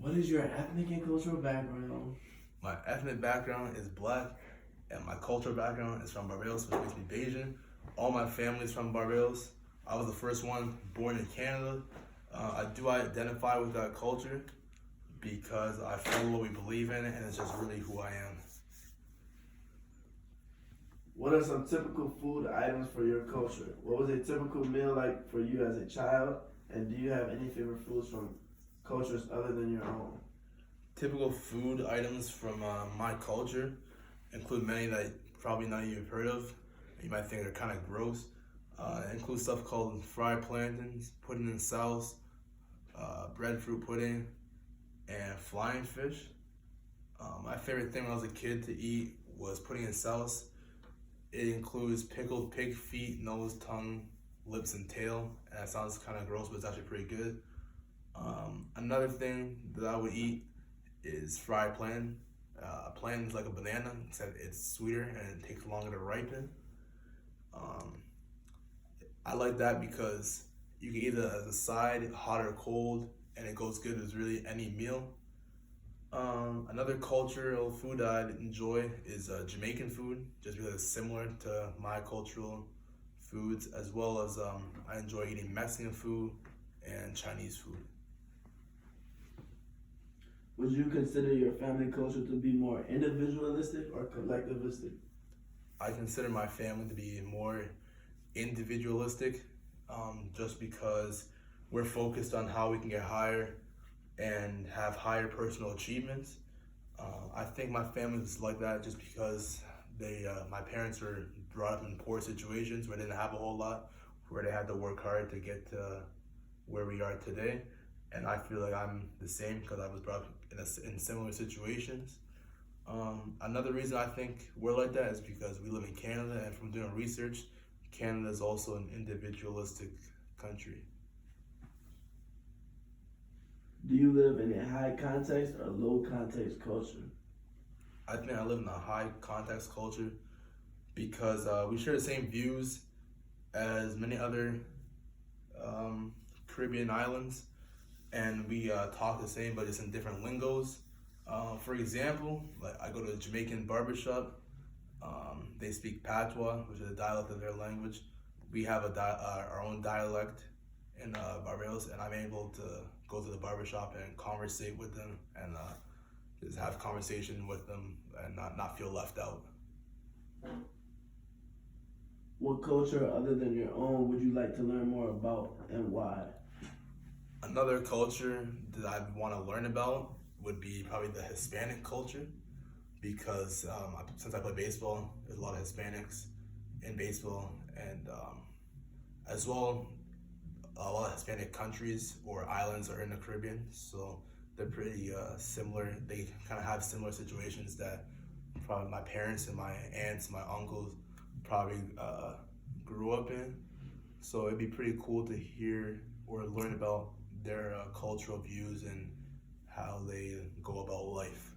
What is your ethnic and cultural background? My ethnic background is black, and my cultural background is from Barbados, which makes me Bayesian. All my family is from Barbados. I was the first one born in Canada. I do identify with that culture because I follow what we believe in, and it's just really who I am. What are some typical food items for your culture? What was a typical meal like for you as a child? And do you have any favorite foods from cultures other than your own? Typical food items from my culture include many that probably none of you have heard of. You might think they're kind of gross. It includes stuff called fried plantains, pudding and sauce, breadfruit pudding, and flying fish. My favorite thing when I was a kid to eat was pudding and sauce. It includes pickled pig feet, nose, tongue, lips, and tail. And that sounds kind of gross, but it's actually pretty good. Another thing that I would eat is fried plantain. Plantain is like a banana, except it's sweeter and it takes longer to ripen. Um, I like that because you can eat it as a side, hot or cold, and it goes good with really any meal. Another cultural food that I enjoy is Jamaican food, just because it's similar to my cultural foods, as well as I enjoy eating Mexican food and Chinese food. Would you consider your family culture to be more individualistic or collectivistic? I consider my family to be more individualistic, just because we're focused on how we can get higher and have higher personal achievements. I think my family is like that just because my parents were brought up in poor situations where they didn't have a whole lot, where they had to work hard to get to where we are today. And I feel like I'm the same because I was brought up in similar situations. Another reason I think we're like that is because we live in Canada, and from doing research, Canada is also an individualistic country. Do you live in a high context or low context culture? I think I live in a high context culture because we share the same views as many other Caribbean islands, and we talk the same, but it's in different lingos. For example, like I go to a Jamaican barbershop. They speak Patois, which is a dialect of their language. We have our own dialect in Barbados, and I'm able to go to the barbershop and conversate with them and just have conversation with them and not feel left out. What culture other than your own would you like to learn more about and why? Another culture that I want to learn about would be probably the Hispanic culture because since I play baseball, there's a lot of Hispanics in baseball, and as well, a lot of Hispanic countries or islands are in the Caribbean, so they're pretty similar. They kind of have similar situations that probably my parents and my aunts, my uncles probably grew up in. So it'd be pretty cool to hear or learn about their cultural views and how they go about life.